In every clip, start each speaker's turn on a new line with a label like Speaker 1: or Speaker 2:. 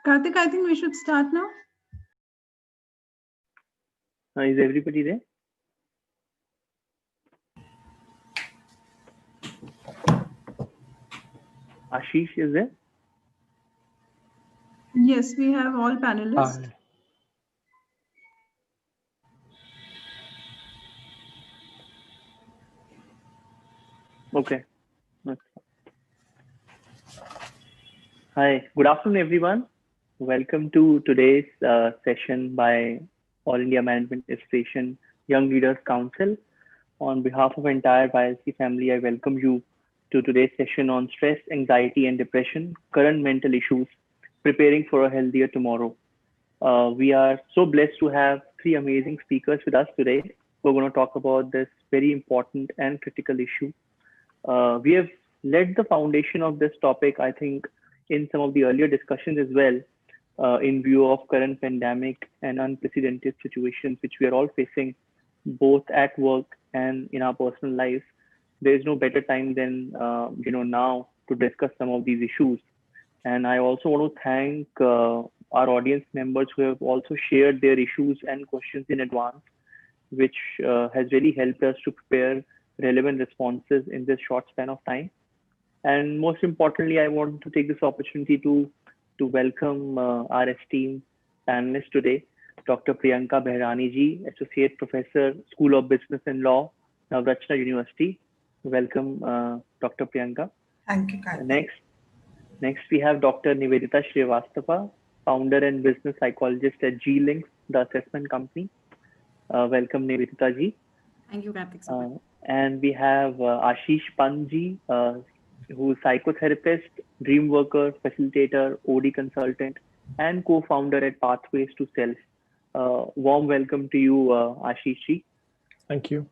Speaker 1: Kartik, I think we should start now.
Speaker 2: Is everybody there? Ashish is there?
Speaker 1: Yes, we have all panelists.
Speaker 3: Hi.
Speaker 2: Okay. Hi. Good afternoon, everyone. Welcome to today's session by All India Management Association Young Leaders Council. On behalf of entire YLC family, I welcome you to today's session on stress, anxiety, and depression, current mental issues, preparing for a healthier tomorrow. We are so blessed to have three amazing speakers with us today. We're going to talk about this very important and critical issue. We have led the foundation of this topic, I think, in some of the earlier discussions as well, in view of current pandemic and unprecedented situations which we are all facing, both at work and in our personal lives. There is no better time than now to discuss some of these issues. And I also want to thank our audience members who have also shared their issues and questions in advance, which has really helped us to prepare relevant responses in this short span of time. And most importantly, I want to take this opportunity to welcome our esteemed panelists today, Dr. Priyanka Behrani ji, Associate Professor, School of Business and Law, Navrachna University. Welcome, Dr. Priyanka.
Speaker 4: Thank you, Kartik.
Speaker 2: Next we have Dr. Nivedita Srivastava, founder and business psychologist at G-Links, the assessment company. Welcome, Nivedita ji.
Speaker 5: Thank you, Kartik.
Speaker 2: And we have Ashish Pant ji, who's psychotherapist, dream worker, facilitator, OD consultant, and co-founder at Pathways to Self. Warm welcome to you, Ashish ji.
Speaker 3: Thank you.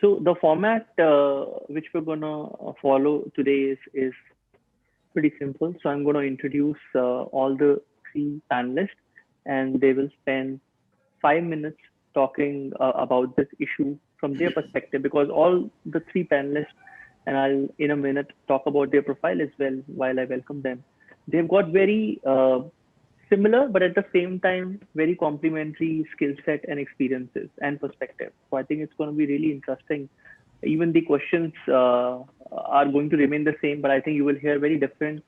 Speaker 2: So the format which we're gonna follow today is pretty simple. So I'm gonna introduce all the three panelists, and they will spend 5 minutes talking about this issue from their perspective, because all the three panelists, and I'll in a minute talk about their profile as well while I welcome them. They've got very similar, but at the same time, very complementary skill set and experiences and perspective. So I think it's going to be really interesting. Even the questions are going to remain the same, but I think you will hear very different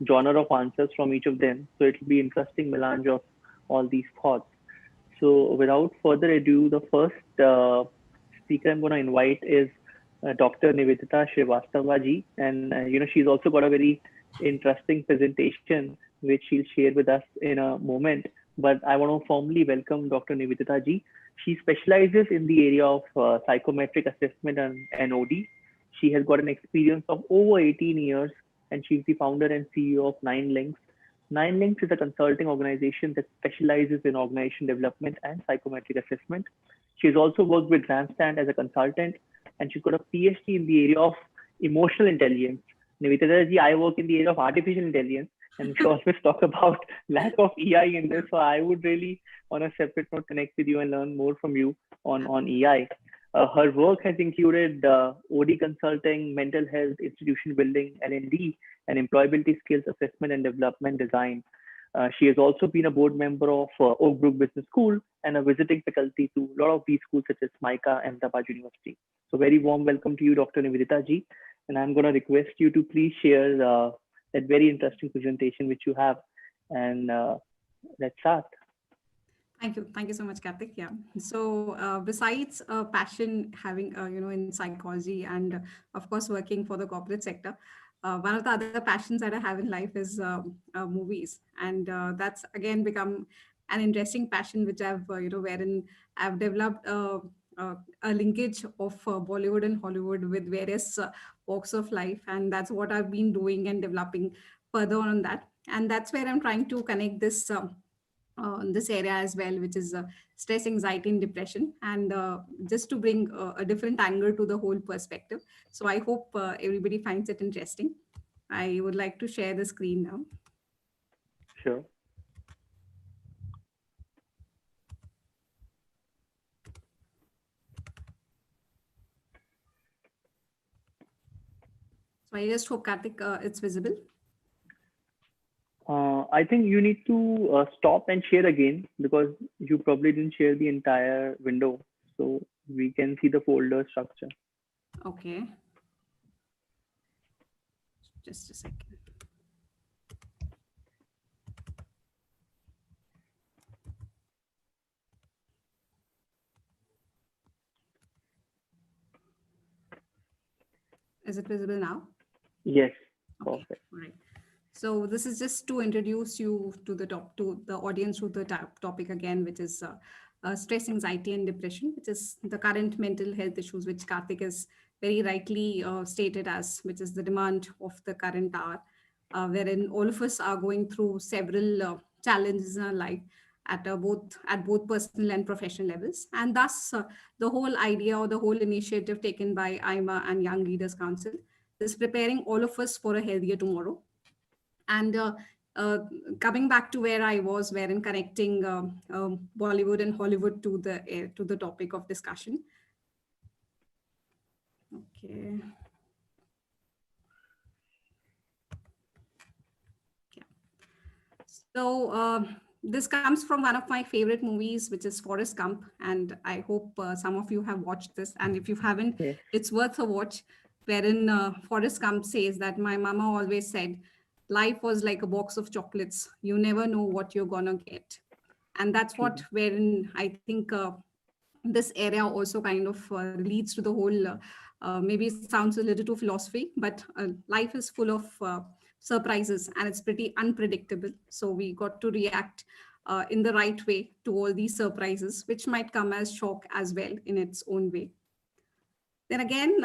Speaker 2: genre of answers from each of them. So it will be interesting melange of all these thoughts. So without further ado, the first speaker I'm going to invite is Dr. Nivedita Srivastava ji, and she's also got a very interesting presentation which she'll share with us in a moment. But I want to formally welcome Dr. Nivedita ji. She specializes in the area of psychometric assessment and NOD. She has got an experience of over 18 years, and she's the founder and CEO of Nine Links. Nine Links is a consulting organization that specializes in organization development and psychometric assessment. She's also worked with Grandstand as a consultant, and she's got a PhD in the area of emotional intelligence. Nivedita ji, I work in the area of artificial intelligence, and we always talk about lack of EI in this. So I would really, on a separate note, connect with you and learn more from you on EI. Her work has included OD consulting, mental health, institution building, L&D, and employability skills assessment and development design. She has also been a board member of Oak Brook Business School and a visiting faculty to a lot of these schools such as MICA and Ahmedabad University. So very warm welcome to you, Dr. Nivedita ji. And I'm going to request you to please share that very interesting presentation which you have. And let's start.
Speaker 5: Thank you so much, Kartik. Yeah. So besides passion having, in psychology and of course working for the corporate sector, one of the other passions that I have in life is movies, and that's again become an interesting passion which I've, wherein I've developed a linkage of Bollywood and Hollywood with various walks of life, and that's what I've been doing and developing further on that, and that's where I'm trying to connect this area as well, which is stress, anxiety, and depression, and just to bring a different angle to the whole perspective. So I hope everybody finds it interesting. I would like to share the screen now.
Speaker 2: Sure.
Speaker 5: So I just hope, Kartik, it's visible.
Speaker 2: I think you need to stop and share again because you probably didn't share the entire window. So we can see the folder structure.
Speaker 5: Okay, just a second. Is it visible now?
Speaker 2: Yes,
Speaker 5: Okay,
Speaker 2: perfect.
Speaker 5: all right. So this is just to introduce you to the audience to the topic again, which is stress, anxiety, and depression, which is the current mental health issues, which Kartik has very rightly stated as, which is the demand of the current hour, wherein all of us are going through several challenges in our life at both personal and professional levels, and thus the whole idea or the whole initiative taken by IMA and Young Leaders Council is preparing all of us for a healthier tomorrow. And uh, coming back to where I was, wherein connecting Bollywood and Hollywood to the topic of discussion. Okay. Yeah. So this comes from one of my favorite movies, which is Forrest Gump, and I hope some of you have watched this. And if you haven't,
Speaker 2: Yes.
Speaker 5: it's worth a watch. Wherein Forrest Gump says that my mama always said, "Life was like a box of chocolates. You never know what you're gonna get." And that's what
Speaker 2: True.
Speaker 5: wherein I think this area also kind of leads to the whole maybe it sounds a little too philosophy, but life is full of surprises and it's pretty unpredictable, so we got to react in the right way to all these surprises, which might come as shock as well in its own way. Then again,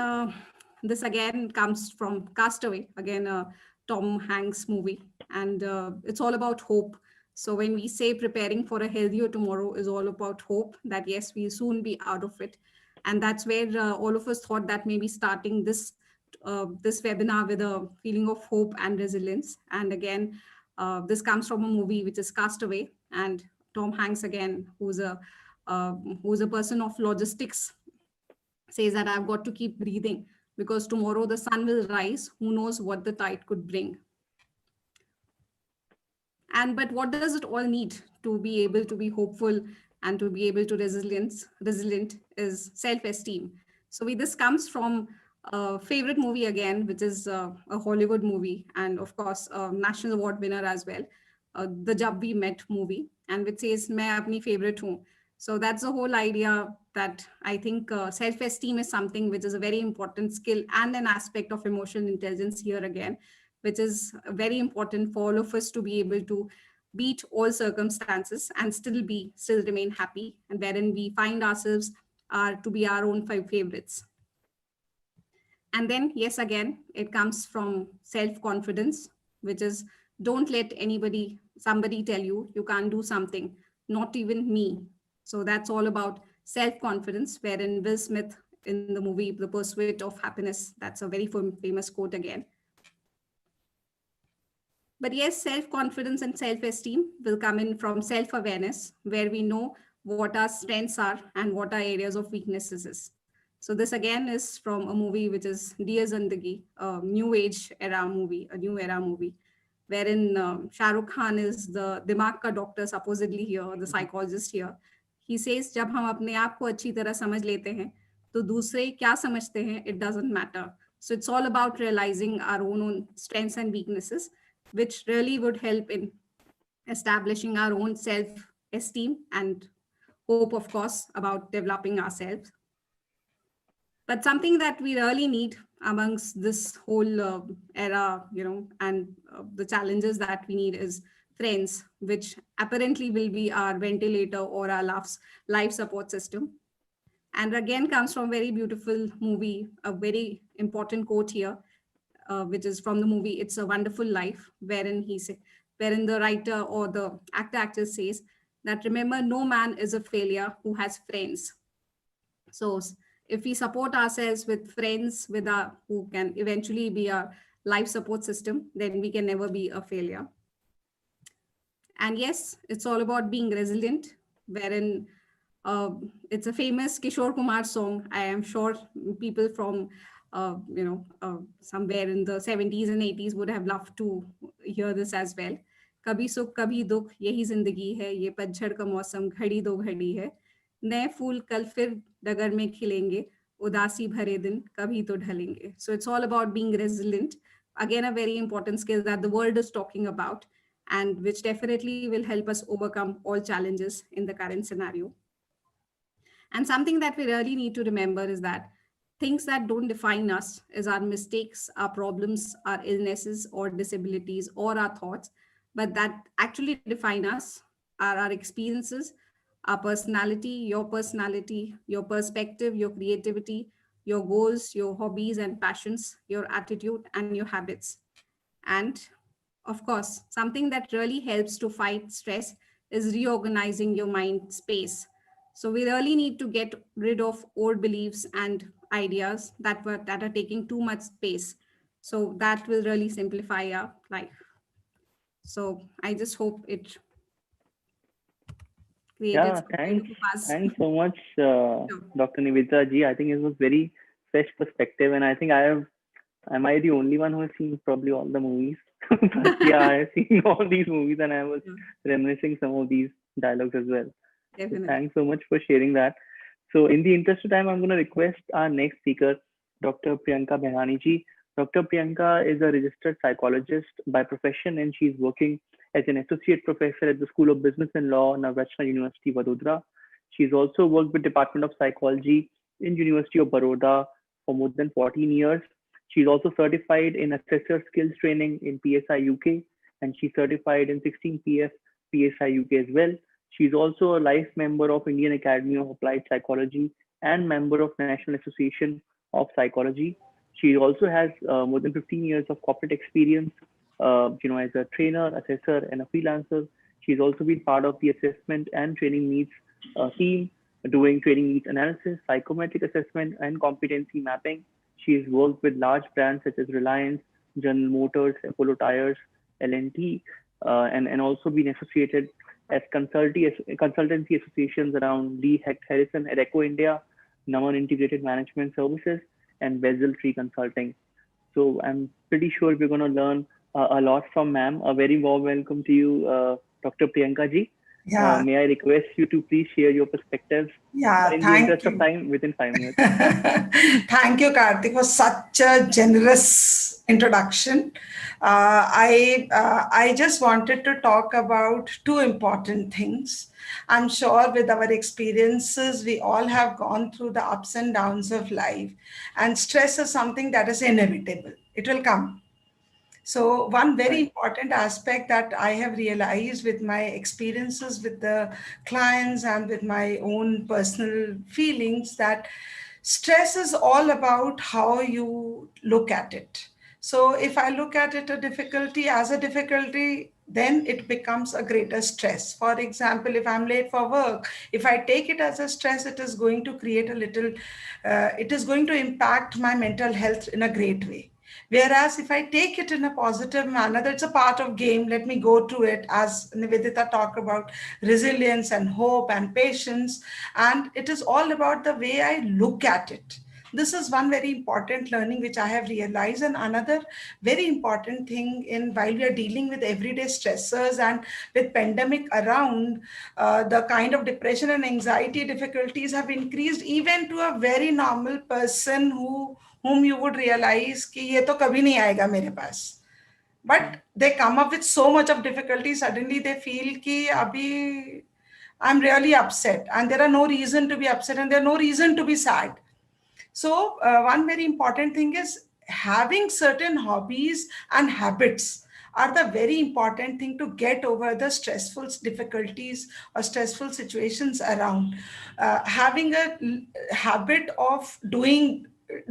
Speaker 5: this again comes from Castaway, again a Tom Hanks movie, and it's all about hope. So when we say preparing for a healthier tomorrow is all about hope that yes, we'll soon be out of it, and that's where all of us thought that maybe starting this webinar with a feeling of hope and resilience. And again, this comes from a movie which is Castaway, and Tom Hanks again, uh, who's a person of logistics, says that I've got to keep breathing because tomorrow the sun will rise. Who knows what the tide could bring? And but what does it all need to be able to be hopeful and to be able to resilient is self-esteem. So this comes from a favorite movie again, which is a Hollywood movie, and of course a national award winner as well, the Jab We Met movie, and which says मैं अपनी favorite हूँ. So that's the whole idea that I think self-esteem is something which is a very important skill and an aspect of emotional intelligence here again, which is very important for all of us to be able to beat all circumstances and still remain happy, and wherein we find ourselves are to be our own favorites. And then, yes, again, it comes from self confidence, which is don't let somebody tell you you can't do something, not even me. So that's all about self confidence, wherein Will Smith in the movie The Pursuit of Happiness, that's a very famous quote again. But yes, self confidence and self esteem will come in from self awareness, where we know what our strengths are and what our areas of weaknesses is. So, this again is from a movie which is Dear Zindagi, a new age era movie, a new era movie, wherein Shah Rukh Khan is the Dimag ka doctor, supposedly here, the
Speaker 2: Mhm.
Speaker 5: psychologist here. He says, जब हम अपने आप को अच्छी तरह समझ लेते हैं, तो दूसरे क्या समझते हैं, it doesn't matter. So it's all about realizing our own strengths and weaknesses, which really would help in establishing our own self esteem and hope, of course, about developing ourselves. But something that we really need amongst this whole era, and the challenges that we need is friends, which apparently will be our ventilator or our life support system. And again comes from very beautiful movie, a very important quote here, which is from the movie It's a Wonderful Life, wherein the writer or the actor says that remember, no man is a failure who has friends. So if we support ourselves with friends who can eventually be a life support system, then we can never be a failure. And yes, it's all about being resilient, wherein uh, it's a famous Kishore Kumar song. I am sure people from somewhere in the 70s and 80s would have loved to hear this as well. कभी सुख कभी दुख यही जिंदगी है, ये पतझड़ का मौसम घड़ी दो घड़ी है, नए फूल कल फिर डगर में खिलेंगे, उदासी भरे दिन कभी तो ढलेंगे. So it's all about being resilient. Again, a very important skill that the world is talking about, and which definitely will help us overcome all challenges in the current scenario. And something that we really need to remember is that things that don't define us is our mistakes, our problems, our illnesses or disabilities or our thoughts, but that actually define us are our experiences, our personality, your perspective, your creativity, your goals, your hobbies and passions, your attitude and your habits. And of course, something that really helps to fight stress is reorganizing your mind space. So we really need to get rid of old beliefs and ideas that are taking too much space. So that will really simplify our life. So I just hope it created
Speaker 2: Yeah,
Speaker 5: some kind of
Speaker 2: thanks.
Speaker 5: a buzz.
Speaker 2: Thanks so much,
Speaker 5: Sure.
Speaker 2: Dr. Nivedita ji. I think it was very fresh perspective, and I think am I the only one who has seen probably all the movies? But yeah, I have seen all these movies, and I was
Speaker 5: Yeah,
Speaker 2: reminiscing some of these dialogues as well. So
Speaker 5: definitely.
Speaker 2: thanks so much for sharing that. So in the interest of time, I'm going to request our next speaker, Dr. Priyanka Behrani ji. Dr. Priyanka is a registered psychologist by profession, and she's working as an associate professor at the School of Business and Law, Navrachna University, Vadodara. She's also worked with Department of Psychology in University of Baroda for more than 14 years. She's also certified in assessor skills training in PSI UK, and she's certified in 16 PSI UK as well. She's also a life member of Indian Academy of Applied Psychology and member of National Association of Psychology. She also has more than 15 years of corporate experience, as a trainer, assessor, and a freelancer. She's also been part of the assessment and training needs team, doing training needs analysis, psychometric assessment, and competency mapping. She's worked with large brands such as Reliance, General Motors, Apollo Tires, L&T, and also been associated as consultancy associations around Lee Hecht Harrison at Eco India, Naman Integrated Management Services, and Bezel Tree Consulting. So I'm pretty sure we're going to learn a lot from ma'am. A very warm welcome to you, Dr. Priyanka ji.
Speaker 3: Yeah,
Speaker 2: May I request you to please share your perspectives
Speaker 3: yeah,
Speaker 2: in the
Speaker 3: thank
Speaker 2: interest of
Speaker 3: you.
Speaker 2: time within 5 minutes?
Speaker 3: Thank you, Kartik, for such a generous introduction. I just wanted to talk about two important things. I'm sure with our experiences, we all have gone through the ups and downs of life, and stress is something that is inevitable. It will come. So, one very
Speaker 2: Right.
Speaker 3: important aspect that I have realized with my experiences with the clients and with my own personal feelings that stress is all about how you look at it. So, if I look at it a difficulty as a difficulty, then it becomes a greater stress. For example, if I'm late for work, if I take it as a stress, it is going to create a little, it is going to impact my mental health in a great way. Whereas if I take it in a positive manner, that's a part of game. Let me go through it as Nivedita talked about resilience and hope and patience. And it is all about the way I look at it. This is one very important learning which I have realized. And another very important thing in while we are dealing with everyday stressors and with pandemic around, the kind of depression and anxiety difficulties have increased even to a very normal person whom you would realize कि ये तो कभी नहीं आएगा मेरे पास. But they come up with so much of difficulty. Suddenly they feel कि अभी I'm really upset, and there are no reason to be upset, and there are no reason to be sad. So, one very important thing is having certain hobbies and habits are the very important thing to get over the stressful difficulties or stressful situations around. Having a habit of doing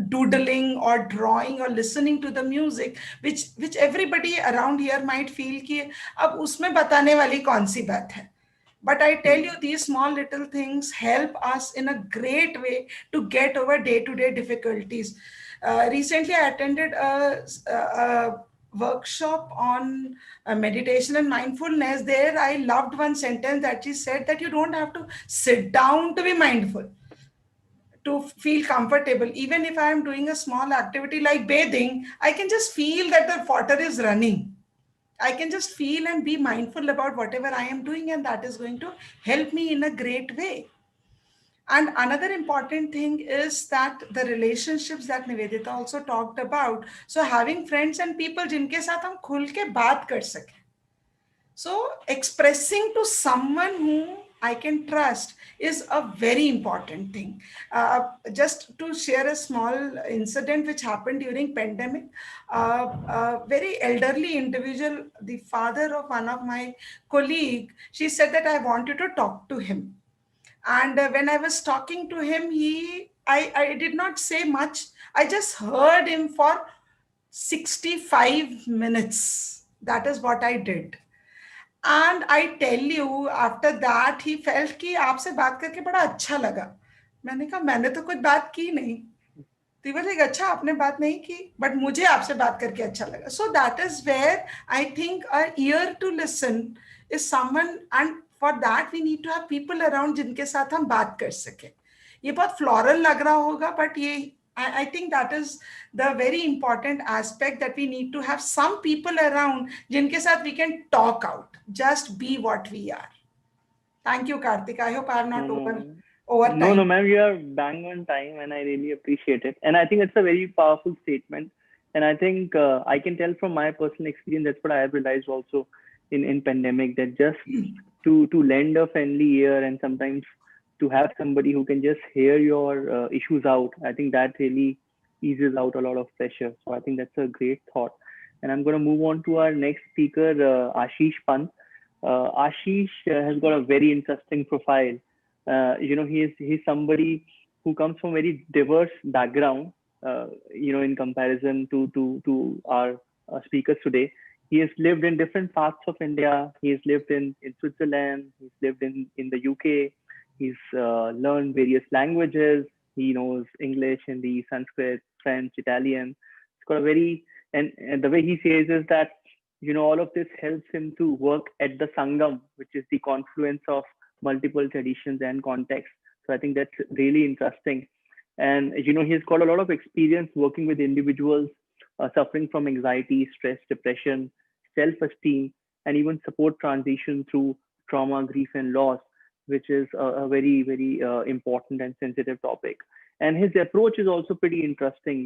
Speaker 3: doodling or drawing or listening to the music which everybody around here might feel कि अब उसमें बताने वाली कौन सी बात है. But I tell you,
Speaker 2: Hmm.
Speaker 3: these small little things help us in a great way to get over day to day difficulties. Recently, I attended a workshop on meditation and mindfulness. There, I loved one sentence that she said that you don't have to sit down to be mindful to feel comfortable. Even if I am doing a small activity like bathing, I can just feel that the water is running. I can just feel and be mindful about whatever I am doing, and that is going to help me in a great way. And another important thing is that the relationships that Nivedita also talked about. So having friends and people जिनके साथ हम खुल के बात कर सकें. So expressing to someone whom I can trust is a very important thing. Just to share a small incident which happened during pandemic, a very elderly individual, the father of one of my colleague, she said that I wanted to talk to him. And when I was talking to him, I did not say much. I just heard him for 65 minutes. That is what I did. And I tell you after that he felt कि आपसे बात करके बड़ा अच्छा लगा. मैंने कहा मैंने तो कुछ बात की नहीं. तो वो लाइक अच्छा आपने बात नहीं की बट मुझे आपसे बात करके अच्छा लगा. So that is where I think a ear to listen is someone, and for that we need to have people around जिनके साथ हम बात कर सके. ये बहुत फ्लोरल लग रहा होगा बट ये I think that is the very important aspect, that we need to have some people around जिनके साथ we can talk out, just be what we are. Thank you, Kartik. I hope I have not over
Speaker 2: No,
Speaker 3: time.
Speaker 2: ma'am, you are bang on time, and I really appreciate it. And I think it's a very powerful statement. And I think I can tell from my personal experience, that's what I have realized also in pandemic, that just to lend a friendly ear and sometimes to have somebody who can just hear your issues out, I think that really eases out a lot of pressure. So I think that's a great thought. And I'm going to move on to our next speaker, Ashish Pant. Ashish has got a very interesting profile. He's somebody who comes from very diverse background. In comparison to our speakers today, he has lived in different parts of India. He has lived in Switzerland. He's lived in the UK. He's learned various languages. He knows English, Hindi, Sanskrit, French, Italian. It's got a very, and the way he says is that, all of this helps him to work at the Sangam, which is the confluence of multiple traditions and contexts. So I think that's really interesting. And, he's got a lot of experience working with individuals suffering from anxiety, stress, depression, self-esteem, and even support transition through trauma, grief, and loss, which is a very, very important and sensitive topic. And his approach is also pretty interesting.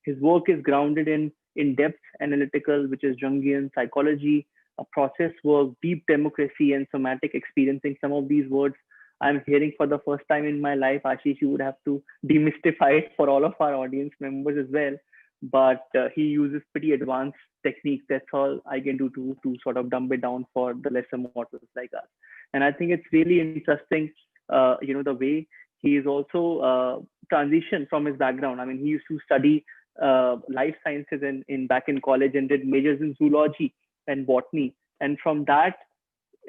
Speaker 2: His work is grounded in depth analytical, which is Jungian psychology, a process work, deep democracy, and somatic experiencing. Some of these words I'm hearing for the first time in my life. Ashish, you would have to demystify it for all of our audience members as well. But he uses pretty advanced techniques. That's all I can do to sort of dumb it down for the lesser mortals like us. And I think it's really interesting, the way he is also transitioned from his background. I mean, he used to study life sciences in back in college and did majors in zoology and botany. And from that,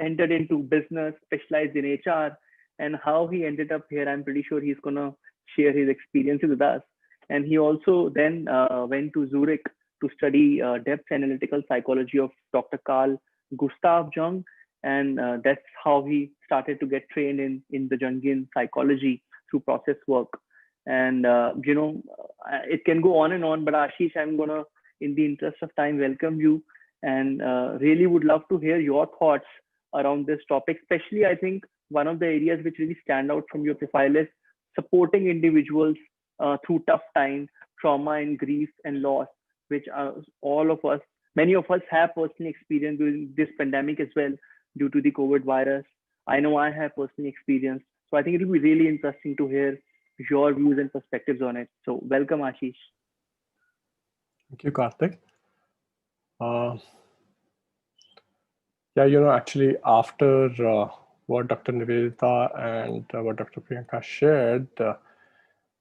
Speaker 2: entered into business, specialized in HR, and how he ended up here. I'm pretty sure he's going to share his experiences with us. And he also then went to Zurich to study depth analytical psychology of Dr. Carl Gustav Jung. And that's how he started to get trained in the Jungian psychology through process work. And, it can go on and on, but Ashish, I'm going to, in the interest of time, welcome you and really would love to hear your thoughts around this topic. Especially, I think one of the areas which really stand out from your profile is supporting individuals through tough times, trauma and grief and loss, which many of us have personally experienced during this pandemic as well, due to the COVID virus. I know I have personally experienced. So I think it will be really interesting to hear your views and perspectives on it. So welcome, Ashish.
Speaker 4: Thank you, Kartik. Actually, after what Dr. Nivedita and what Dr. Priyanka shared,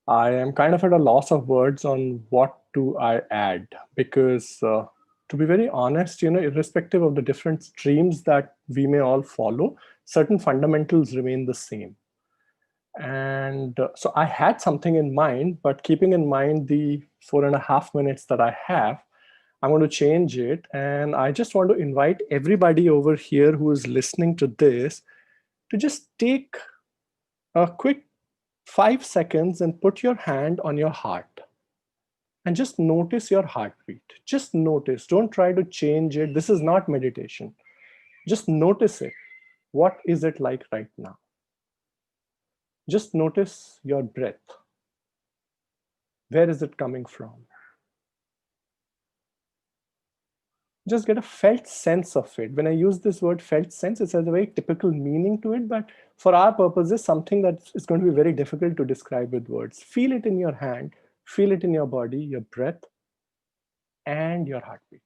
Speaker 4: I am kind of at a loss of words on what do I add, because to be very honest, irrespective of the different streams that we may all follow, certain fundamentals remain the same. And so I had something in mind, but keeping in mind the 4.5 minutes that I have, I'm going to change it. And I just want to invite everybody over here who is listening to this to just take a quick 5 seconds and put your hand on your heart. And just notice your heartbeat. Just notice. Don't try to change it. This is not meditation. Just notice it. What is it like right now? Just notice your breath. Where is it coming from? Just get a felt sense of it. When I use this word felt sense, it has a very typical meaning to it, but for our purposes, something that is going to be very difficult to describe with words. Feel it in your hand, feel it in your body, your breath, and your heartbeat.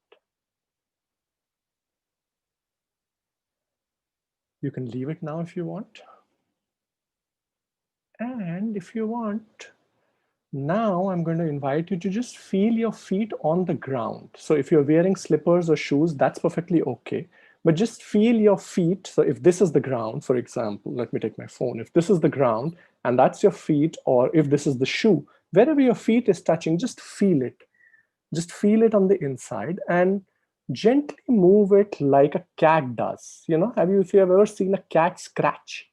Speaker 4: You can leave it now if you want. And if you want, now I'm going to invite you to just feel your feet on the ground. So if you're wearing slippers or shoes, that's perfectly okay. But just feel your feet. So if this is the ground, for example, let me take my phone. If this is the ground and that's your feet, or if this is the shoe, wherever your feet is touching, just feel it. Just feel it on the inside and gently move it like a cat does. You know, if you have ever seen a cat scratch?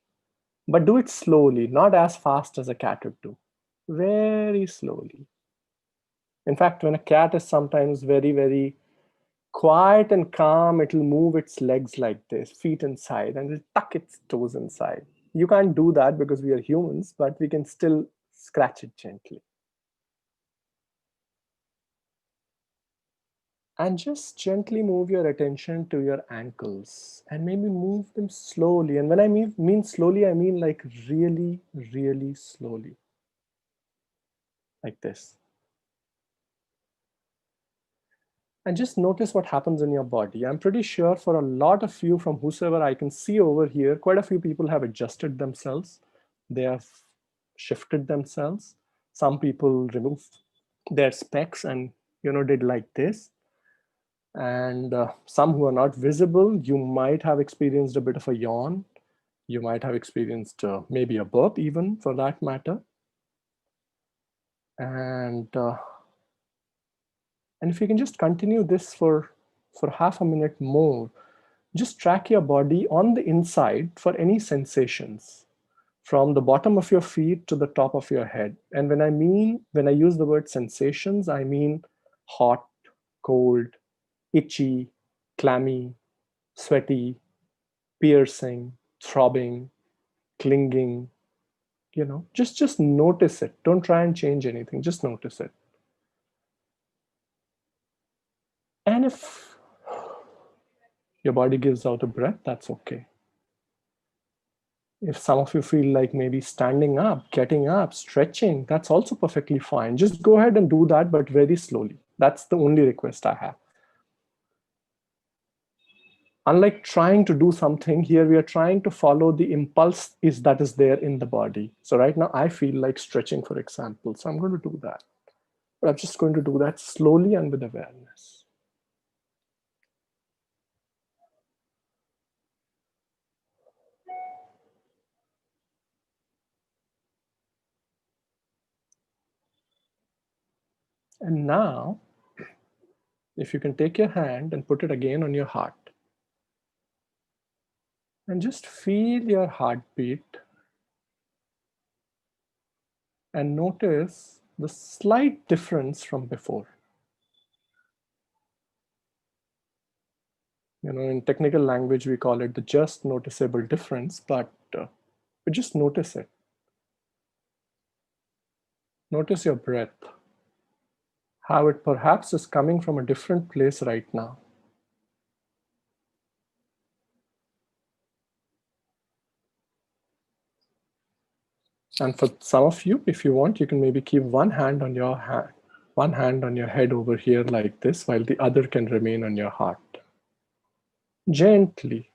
Speaker 4: But do it slowly, not as fast as a cat would do. Very slowly. In fact, when a cat is sometimes very, very quiet and calm, it'll move its legs like this, feet inside, and it'll tuck its toes inside. You can't do that because we are humans, but we can still scratch it gently. And just gently move your attention to your ankles and maybe move them slowly. And when I mean slowly, I mean like really, really slowly. Like this. And just notice what happens in your body. I'm pretty sure for a lot of you, from whosoever I can see over here, quite a few people have adjusted themselves. They have shifted themselves. Some people removed their specs and did like this. And some who are not visible, you might have experienced a bit of a yawn. You might have experienced maybe a burp even, for that matter. And if you can just continue this for half a minute more, just track your body on the inside for any sensations from the bottom of your feet to the top of your head. And when I use the word sensations, I mean hot, cold, itchy, clammy, sweaty, piercing, throbbing, clinging, just notice it. Don't try and change anything, just notice it. And if your body gives out a breath, that's okay. If some of you feel like maybe standing up, getting up, stretching, that's also perfectly fine. Just go ahead and do that, but very slowly. That's the only request I have. Unlike trying to do something here, we are trying to follow the impulse that is there in the body. So right now I feel like stretching, for example. So I'm going to do that. But I'm just going to do that slowly and with awareness. And now, if you can take your hand and put it again on your heart, and just feel your heartbeat and notice the slight difference from before. In technical language, we call it the just noticeable difference, but just notice it. Notice your breath, how it perhaps is coming from a different place right now. And for some of you, if you want, you can maybe keep one hand on your head over here like this, while the other can remain on your heart. Gently.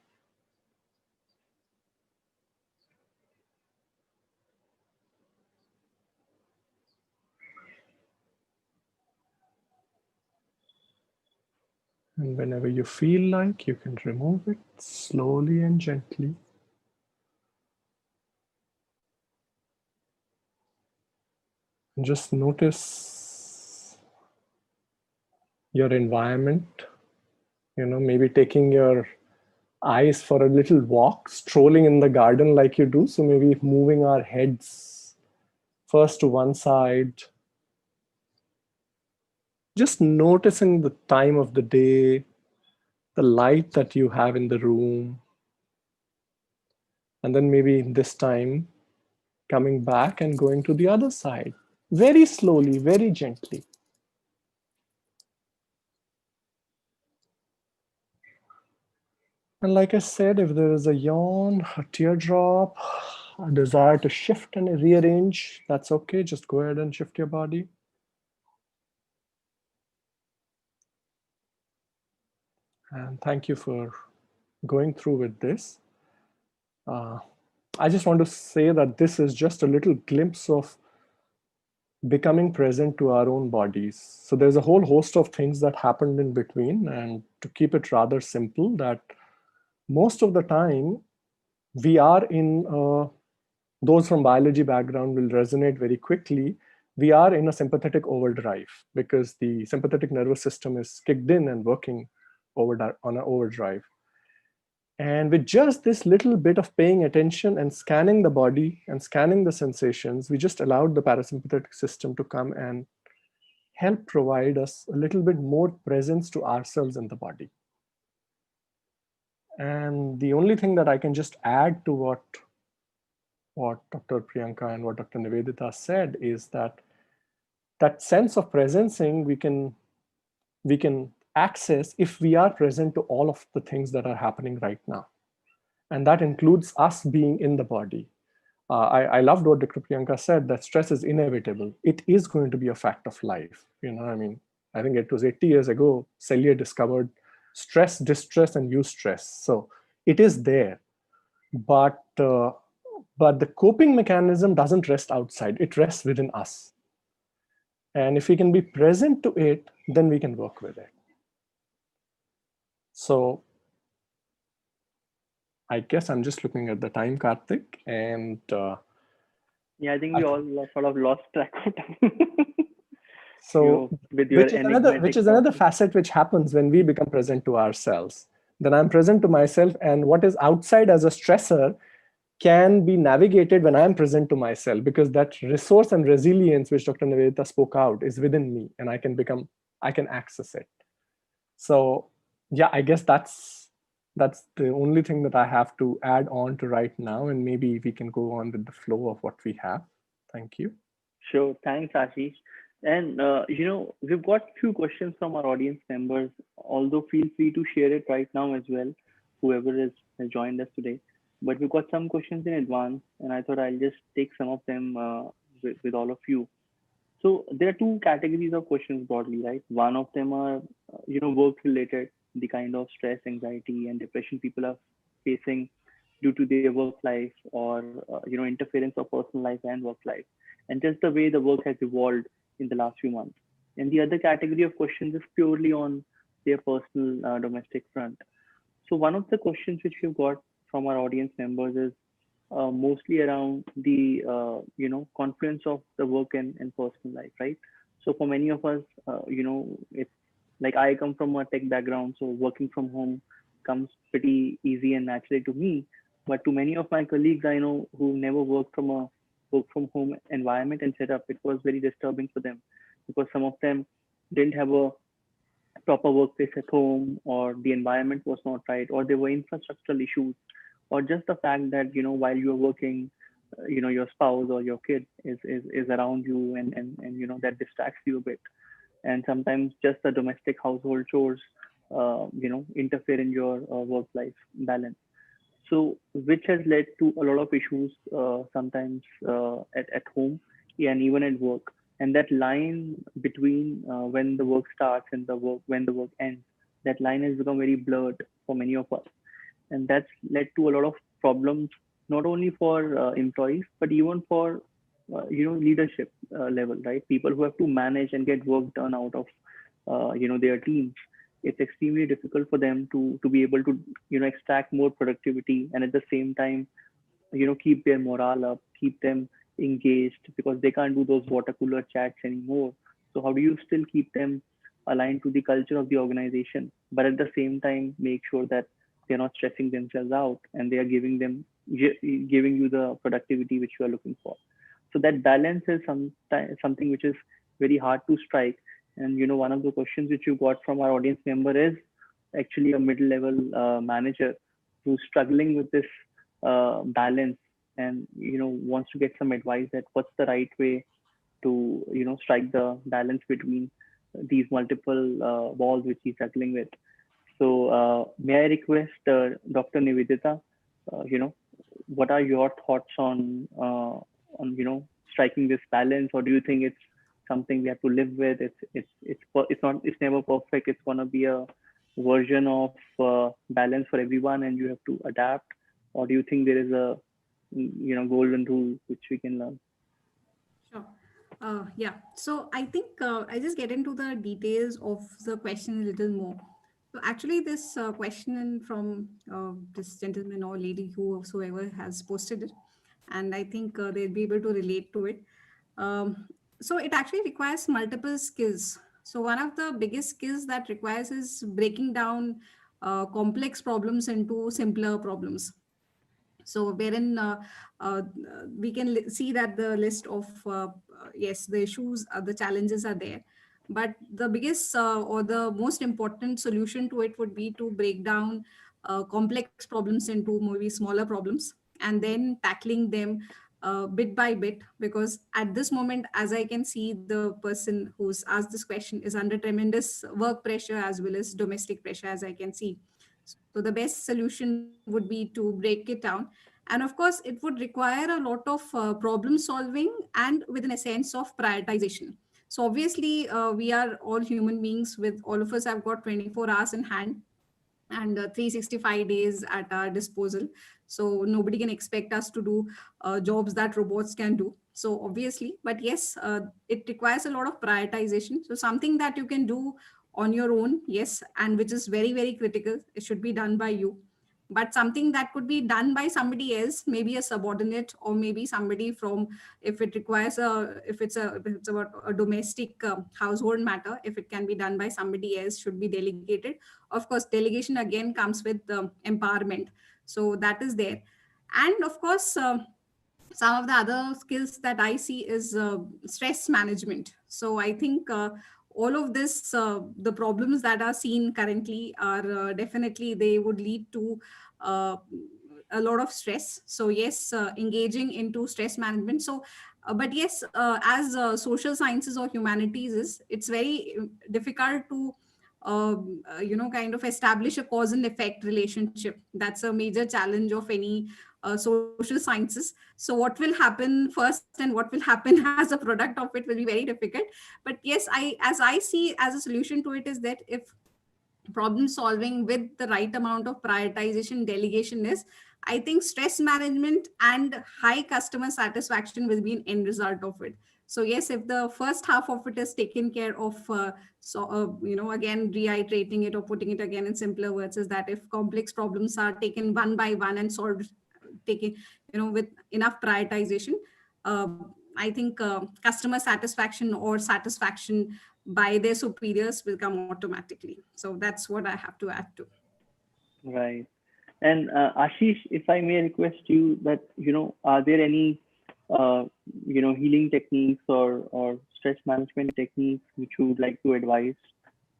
Speaker 4: And whenever you feel like, you can remove it slowly and gently. And just notice your environment, maybe taking your eyes for a little walk, strolling in the garden like you do. So maybe moving our heads first to one side, just noticing the time of the day, the light that you have in the room, and then maybe this time coming back and going to the other side, very slowly, very gently. And like I said, if there is a yawn, a teardrop, a desire to shift and rearrange, that's okay. Just go ahead and shift your body. And thank you for going through with this. I just want to say that this is just a little glimpse of becoming present to our own bodies. So there's a whole host of things that happened in between. And to keep it rather simple, that most of the time we are in, those from biology background will resonate very quickly. We are in a sympathetic overdrive because the sympathetic nervous system is kicked in and working on an overdrive. And with just this little bit of paying attention and scanning the body and scanning the sensations, we just allowed the parasympathetic system to come and help provide us a little bit more presence to ourselves in the body. And the only thing that I can just add to what Dr. Priyanka and what Dr. Nivedita said is that that sense of presencing we can access if we are present to all of the things that are happening right now. And that includes us being in the body. I loved what Dr. Priyanka said, that stress is inevitable. It is going to be a fact of life. I mean, I think it was 80 years ago, Selye discovered stress, distress, and eustress. So it is there. But the coping mechanism doesn't rest outside. It rests within us. And if we can be present to it, then we can work with it. So I guess I'm just looking at the time, Kartik, and
Speaker 2: yeah, I think we all sort of lost track of time.
Speaker 4: So
Speaker 2: with your
Speaker 4: which is another facet which happens when we become present to ourselves. Then I'm present to myself, and what is outside as a stressor can be navigated when I'm present to myself, because that resource and resilience which Dr. Nivedita spoke out is within me, and I can access it. So yeah, I guess that's the only thing that I have to add on to right now, and maybe we can go on with the flow of what we have. Thank you.
Speaker 2: Sure, thanks, Ashish. And we've got few questions from our audience members. Although feel free to share it right now as well, whoever has joined us today. But we've got some questions in advance, and I thought I'll just take some of them with all of you. So there are two categories of questions broadly, right? One of them are, work related, the kind of stress, anxiety, and depression people are facing due to their work life, or, interference of personal life and work life, and just the way the work has evolved in the last few months. And the other category of questions is purely on their personal domestic front. So one of the questions which we've got from our audience members is mostly around the confluence of the work and personal life, right? So for many of us, it's like I come from a tech background, so working from home comes pretty easy and naturally to me. But to many of my colleagues I know who never worked from a work from home environment and setup, it was very disturbing for them, because some of them didn't have a proper workplace at home, or the environment was not right, or there were infrastructural issues, or just the fact that while you're working, your spouse or your kid is around you, and that distracts you a bit. And sometimes just the domestic household chores interfere in your work life balance, so which has led to a lot of issues sometimes at home and even at work. And that line between when the work starts and the work when the work ends, that line has become very blurred for many of us, and that's led to a lot of problems, not only for employees but even for leadership level, right? People who have to manage and get work done out of their teams. It's extremely difficult for them to be able to extract more productivity, and at the same time keep their morale up, keep them engaged, because they can't do those water cooler chats anymore. So how do you still keep them aligned to the culture of the organization, but at the same time make sure that they're not stressing themselves out and they are giving you the productivity which you are looking for? So that balance is something which is very hard to strike. And one of the questions which you got from our audience member is actually a middle-level manager who's struggling with this balance, and wants to get some advice that what's the right way to strike the balance between these multiple balls which he's struggling with. So may I request Dr. Nivedita, what are your thoughts on striking this balance, or do you think it's something we have to live with? It's never perfect. It's gonna be a version of balance for everyone, and you have to adapt. Or do you think there is a golden rule which we can learn?
Speaker 5: Sure. Yeah. So I think I just get into the details of the question a little more. So actually, this question from this gentleman or lady, whosoever has posted it, and I think they'll be able to relate to it. So it actually requires multiple skills. So one of the biggest skills that requires is breaking down complex problems into simpler problems. So wherein uh, we can see that the list of yes, the issues, the challenges are there, but the biggest or the most important solution to it would be to break down complex problems into maybe smaller problems, and then tackling them bit by bit, because at this moment, as I can see, the person who's asked this question is under tremendous work pressure as well as domestic pressure, as I can see. So the best solution would be to break it down. And of course, it would require a lot of problem solving and with an essence of prioritization. So obviously, we are all human beings. With all of us have got 24 hours in hand and 365 days at our disposal. So nobody can expect us to do jobs that robots can do. So obviously, but yes, it requires a lot of prioritization. So something that you can do on your own, yes, and which is very, very critical, it should be done by you. But something that could be done by somebody else, maybe a subordinate or maybe somebody from, if it requires if it's about a domestic household matter, if it can be done by somebody else, should be delegated. Of course, delegation again comes with empowerment, so that is there. And of course, some of the other skills that I see is stress management. So I think all of this, the problems that are seen currently are definitely, they would lead to uh, a lot of stress. So yes, engaging into stress management. So but yes, as social sciences or humanities is, it's very difficult to kind of establish a cause and effect relationship. That's a major challenge of any social sciences. So what will happen first and what will happen as a product of it will be very difficult. But yes, as I see, as a solution to it is that if problem solving with the right amount of prioritization, delegation is, I think stress management and high customer satisfaction will be an end result of it. So yes, if the first half of it is taken care of, again reiterating it or putting it again in simpler words, is that if complex problems are taken one by one and solved, taking with enough prioritization, uh, I think customer satisfaction or satisfaction by their superiors will come automatically. So that's what I have to add to.
Speaker 2: Right. And Ashish, if I may request you that, are there any, healing techniques or stress management techniques which you would like to advise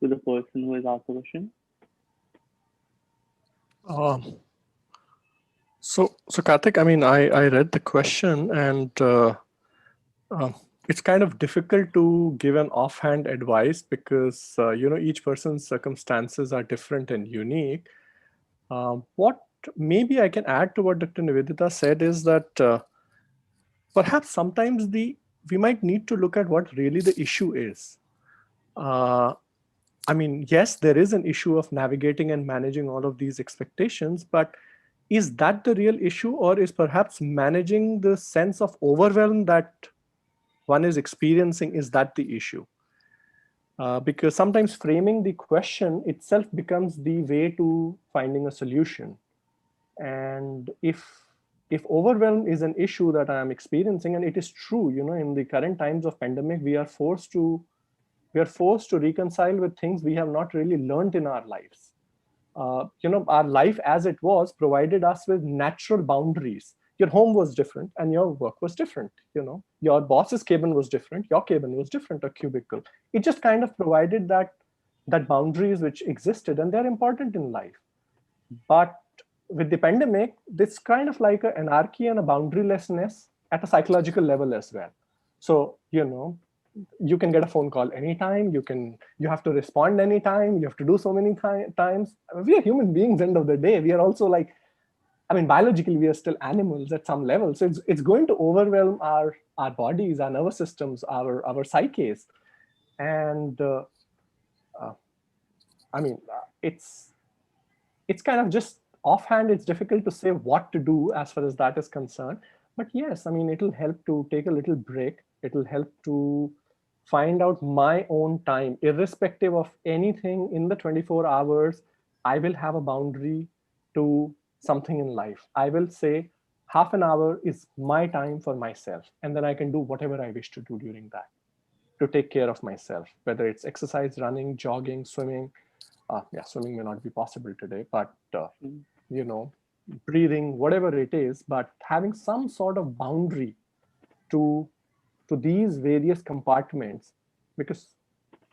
Speaker 2: to the person who has asked the question?
Speaker 4: So Kartik, I mean, I read the question, and it's kind of difficult to give an offhand advice because each person's circumstances are different and unique. What maybe I can add to what Dr. Nivedita said is that perhaps sometimes we might need to look at what really the issue is. I mean, yes, there is an issue of navigating and managing all of these expectations, but is that the real issue, or is perhaps managing the sense of overwhelm that one is experiencing, is that the issue? Because sometimes framing the question itself becomes the way to finding a solution. And if overwhelm is an issue that I am experiencing, and it is true, in the current times of pandemic, we are forced to reconcile with things we have not really learned in our lives. Our life as it was provided us with natural boundaries. your home was different and your work was different. Your boss's cabin was different, your cabin was different, a cubicle. It just kind of provided that boundaries which existed, and they're important in life. But with the pandemic, this kind of like an anarchy and a boundarylessness at a psychological level as well. So you can get a phone call anytime, you have to respond anytime, you have to do so many times. We are human beings, end of the day. We are also like, biologically we are still animals at some level, so it's going to overwhelm our bodies, our nervous systems, our psyches. And uh, it's kind of just offhand, it's difficult to say what to do as far as that is concerned. But yes, it'll help to take a little break. It'll help to find out my own time, irrespective of anything in the 24 hours. I will have a boundary to something in life. I will say half an hour is my time for myself, and then I can do whatever I wish to do during that to take care of myself, whether it's exercise, running, jogging, swimming. Swimming may not be possible today, but breathing, whatever it is, but having some sort of boundary to these various compartments. Because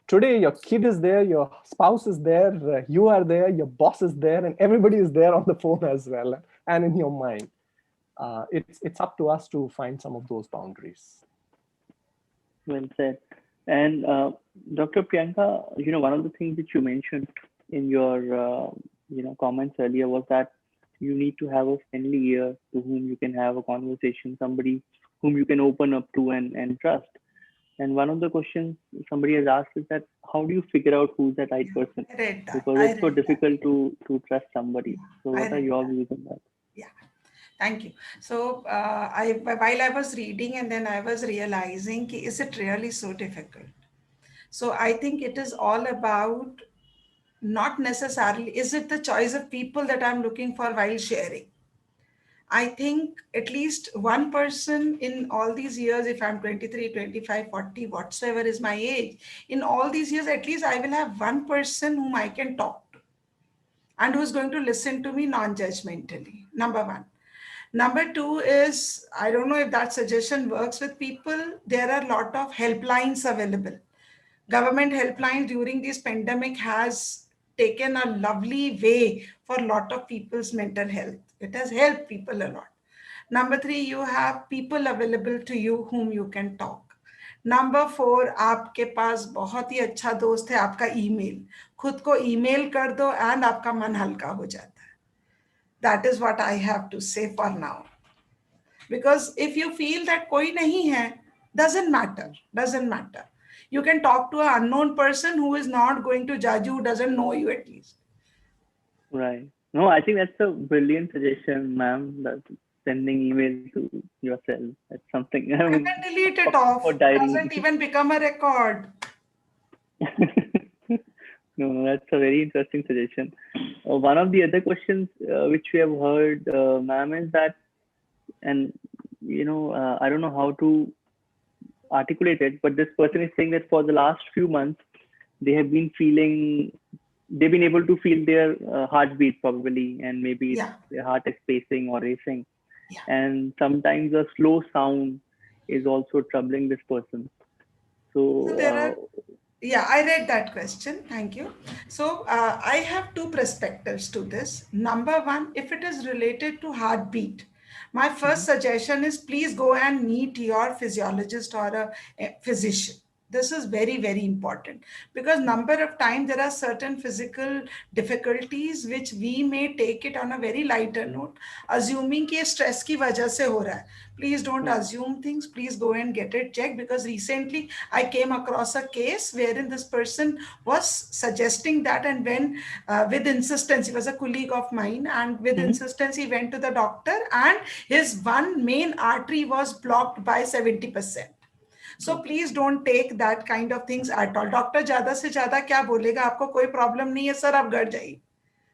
Speaker 4: today your kid is there, your spouse is there, you are there, your boss is there, and everybody is there on the phone as well, and in your mind. It's up to us to find some of those boundaries.
Speaker 2: Well said. And Dr. Priyanka, one of the things that you mentioned in your comments earlier was that you need to have a friendly ear to whom you can have a conversation, somebody whom you can open up to and trust. And one of the questions somebody has asked is that how do you figure out who's that right person? Because it's so difficult to trust somebody. So what are your views on that?
Speaker 3: Yeah. Thank you. So while I was reading, and then I was realizing, is it really so difficult? So I think it is all about, not necessarily, is it the choice of people that I'm looking for while sharing? I think at least one person in all these years, if I'm 23, 25, 40, whatsoever is my age, in all these years, at least I will have one person whom I can talk to and who's going to listen to me non-judgmentally. Number one. Number two is, I don't know if that suggestion works with people. There are a lot of helplines available. Government helplines during this pandemic has taken a lovely way for a lot of people's mental health. It has helped people a lot. Number three, you have people available to you whom you can talk. Number four, आपके पास बहुत ही अच्छा दोस्त है आपका email. खुद को email कर दो एंड आपका मन हल्का हो जाता है. That is what I have to say for now. Because if you feel that koi nahi hai, doesn't matter. You can talk to an unknown person who is not going to judge you, doesn't know you at least.
Speaker 2: Right. No, I think that's a brilliant suggestion, ma'am. That sending email to yourself. That's something.
Speaker 3: And then delete it off. Doesn't even become a record.
Speaker 2: No, that's a very interesting suggestion. One of the other questions which we have heard, ma'am, is that, and I don't know how to articulate it, but this person is saying that for the last few months, they've been able to feel their heartbeat probably, and maybe their heart is pacing or racing. Yeah. And sometimes a slow sound is also troubling this person. So
Speaker 3: there are, I read that question. Thank you. So I have two perspectives to this. Number one, if it is related to heartbeat, my first suggestion is please go and meet your physiologist or a physician. This is very, very important, because number of times there are certain physical difficulties which we may take it on a very lighter note, assuming कि stress की वजह से हो रहा है. Please don't assume things. Please go and get it checked, because recently I came across a case wherein this person was suggesting that, and when with insistence, he was a colleague of mine, and with insistence he went to the doctor, and his one main artery was blocked by 70%. So please don't take that kind of things at all. Doctor ज़्यादा से ज़्यादा क्या बोलेगा, आपको कोई problem नहीं है sir, आप घर जाइए.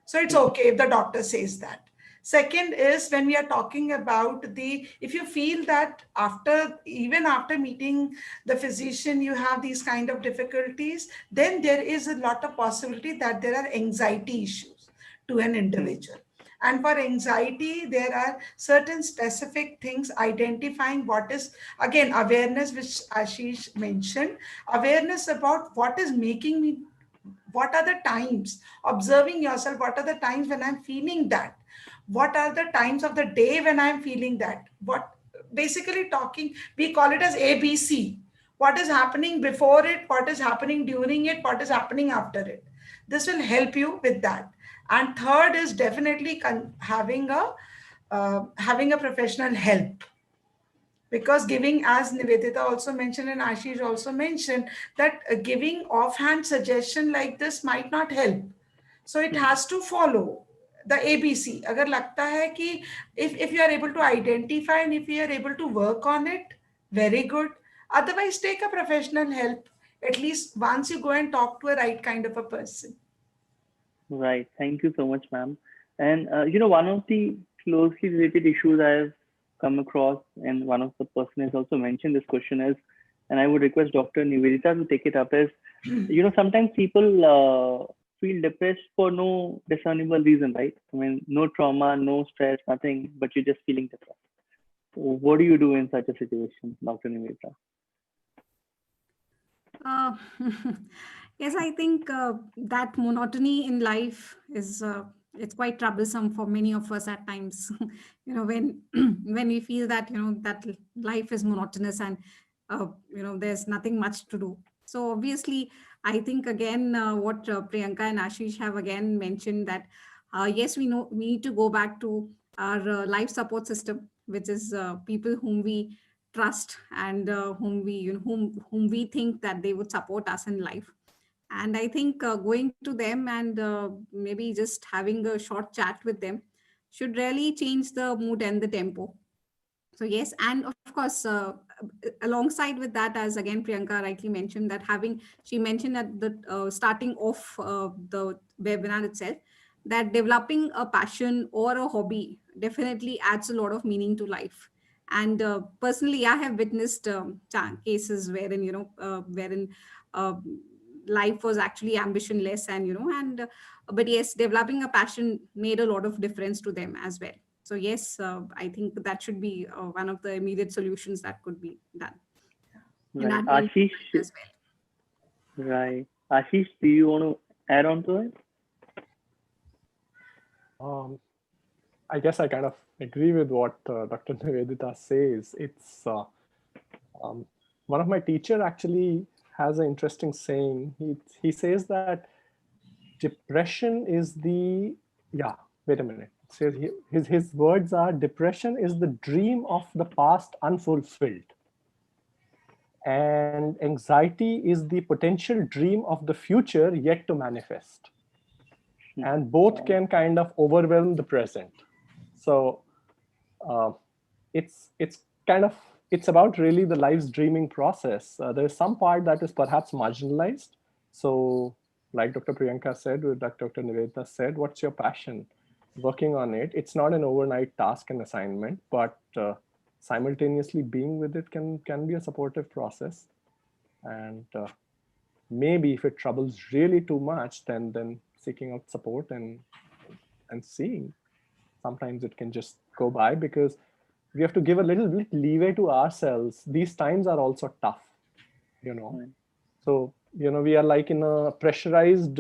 Speaker 3: So it's okay if the doctor says that. Second is, when we are talking about if you feel that even after meeting the physician, you have these kind of difficulties, then there is a lot of possibility that there are anxiety issues to an individual. And for anxiety, there are certain specific things, identifying what is, again, awareness, which Ashish mentioned, awareness about what is making me, what are the times, observing yourself, what are the times when I'm feeling that, what are the times of the day when I'm feeling that, what, basically talking, we call it as ABC. What is happening before it, what is happening during it, what is happening after it. This will help you with that. And third is definitely having a professional help, because giving, as Nivedita also mentioned and Ashish also mentioned, that giving offhand suggestion like this might not help. So it has to follow the ABC. Agar lagta hai ki, if you are able to identify and if you are able to work on it, very good. Otherwise, take a professional help. At least once you go and talk to a right kind of a person.
Speaker 2: Right. Thank you so much, ma'am. And one of the closely related issues I've come across, and one of the person has also mentioned this question is, and I would request Dr. Nivedita to take it up, is, sometimes people feel depressed for no discernible reason, right? I mean, no trauma, no stress, nothing, but you're just feeling depressed. So what do you do in such a situation, Dr. Nivedita?
Speaker 5: Uh, yes, I think that monotony in life is it's quite troublesome for many of us at times. When when we feel that that life is monotonous and there's nothing much to do. So obviously, I think again what Priyanka and Ashish have again mentioned, that yes, we know we need to go back to our life support system, which is people whom we trust and whom we whom we think that they would support us in life. And I think going to them and maybe just having a short chat with them should really change the mood and the tempo. So yes, and of course, alongside with that, as again Priyanka rightly mentioned, that she mentioned at the starting off the webinar itself, that developing a passion or a hobby definitely adds a lot of meaning to life. And personally, I have witnessed cases wherein wherein uh, life was actually ambitionless, and but yes, developing a passion made a lot of difference to them as well. So yes, I think that should be one of the immediate solutions that could be done, and
Speaker 2: Right.
Speaker 5: add meaning to
Speaker 2: Ashish,
Speaker 5: life as well.
Speaker 2: right. Ashish, do you want to add on to it?
Speaker 4: Um, I guess I kind of agree with what Dr. Nivedita says. It's um, one of my teacher actually has an interesting saying. He says that depression is the, yeah, wait a minute. It says his words are, depression is the dream of the past unfulfilled, and anxiety is the potential dream of the future yet to manifest. And both can kind of overwhelm the present. So uh, it's kind of, it's about really the life's dreaming process. There's some part that is perhaps marginalized. So like Dr. Priyanka said, or like Dr. Nivedita said, what's your passion? Working on it. It's not an overnight task and assignment, but simultaneously being with it can be a supportive process. And maybe if it troubles really too much, then seeking out support and seeing, sometimes it can just go by, because we have to give a little bit leeway to ourselves. These times are also tough, you know.
Speaker 2: Right.
Speaker 4: So, we are like in a pressurized,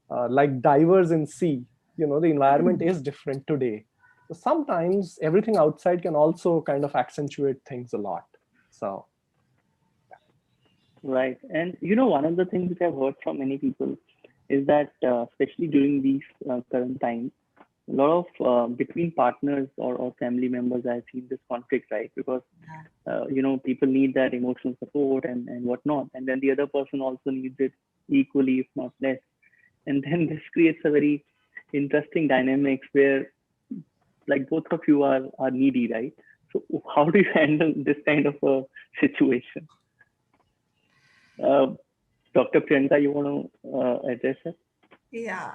Speaker 4: like divers in sea. The environment is different today. So sometimes everything outside can also kind of accentuate things a lot. So,
Speaker 2: Right. And one of the things which I've heard from many people is that, especially during these current times, a lot of between partners or family members, I've seen this conflict, right? Because, people need that emotional support and whatnot. And then the other person also needs it equally, if not less. And then this creates a very interesting dynamics where, like, both of you are needy, right? So how do you handle this kind of a situation? Uh, Dr. Priyanka, you want to address it?
Speaker 3: Yeah.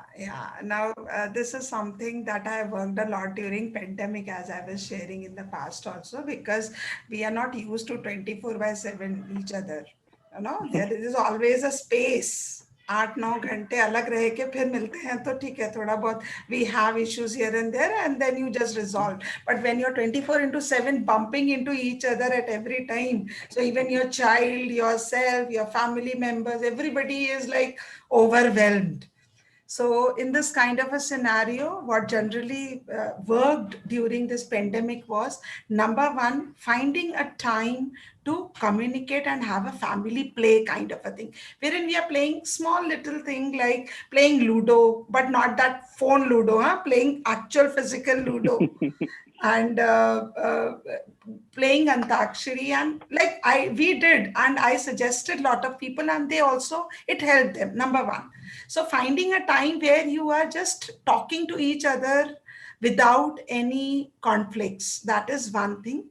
Speaker 3: Now, this is something that I worked a lot during pandemic, as I was sharing in the past also, because we are not used to 24/7 each other. There is always a space 8-9 घंटे अलग रह के फिर मिलते हैं तो ठीक है, थोड़ा बहुत we have issues here and there and then you just resolve. But when you're 24/7 bumping into each other at every time, so even your child, yourself, your family members, everybody is like overwhelmed. So in this kind of a scenario, what generally worked during this pandemic was, number one, finding a time to communicate and have a family play kind of a thing, wherein we are playing small little thing like playing Ludo, but not that phone Ludo, playing actual physical Ludo. And playing Antakshari, and like we did, and I suggested a lot of people and they also, it helped them, number one. So finding a time where you are just talking to each other without any conflicts, that is one thing.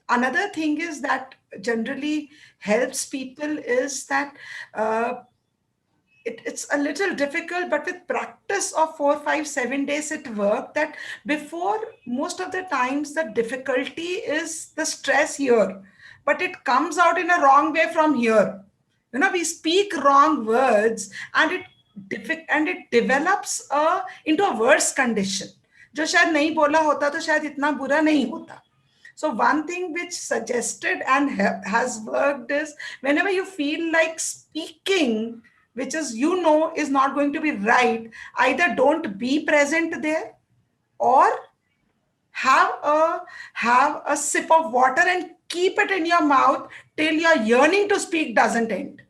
Speaker 3: Another thing is that generally helps people is that it's a little difficult, but with practice of 4, 5, 7 days, it worked. That before, most of the times the difficulty is the stress here, but it comes out in a wrong way from here. We speak wrong words and it develops into a worse condition. जो शायद नहीं बोला होता तो शायद इतना बुरा नहीं होता. So one thing which suggested and has worked is, whenever you feel like speaking, which is, is not going to be right, either don't be present there or have a sip of water and keep it in your mouth till your yearning to speak doesn't end.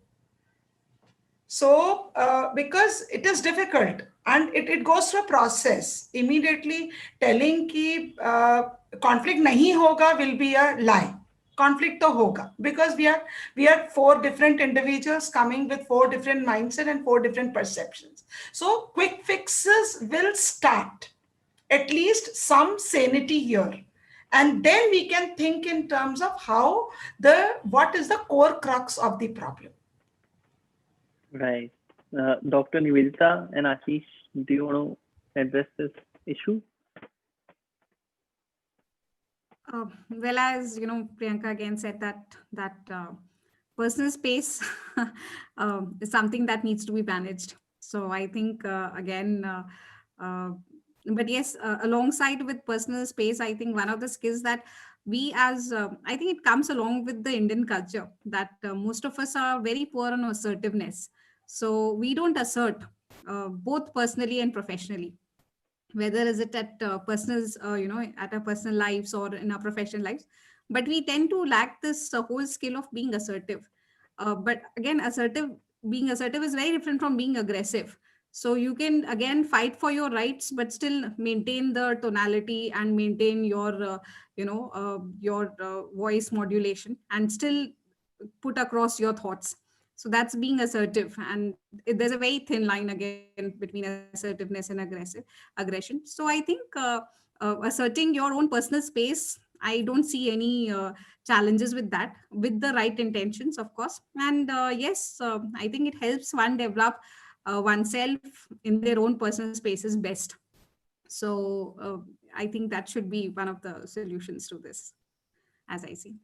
Speaker 3: So because it is difficult and it goes through a process. Immediately telling ki conflict nahi hoga will be a lie. Conflict to hoga, because we are 4 different individuals coming with 4 different mindset and 4 different perceptions. So quick fixes will start, at least some sanity here, and then we can think in terms of what is the core crux of the problem.
Speaker 2: Right. Dr. Nivedita and Ashish, do you want to address this issue?
Speaker 5: Well, as Priyanka again said that personal space is something that needs to be managed. So I think but yes, alongside with personal space, I think one of the skills that we as I think it comes along with the Indian culture, that most of us are very poor on assertiveness. So we don't assert both personally and professionally, whether is it at personal at our personal lives or in our professional lives, but we tend to lack this whole skill of being assertive. But again, being assertive is very different from being aggressive. So you can again fight for your rights but still maintain the tonality and maintain your voice modulation and still put across your thoughts. So that's being assertive, and there's a very thin line again between assertiveness and aggression. So I think asserting your own personal space, I don't see any challenges with that, with the right intentions, of course. And yes, I think it helps one develop oneself in their own personal spaces best. So I think that should be one of the solutions to this, as I see.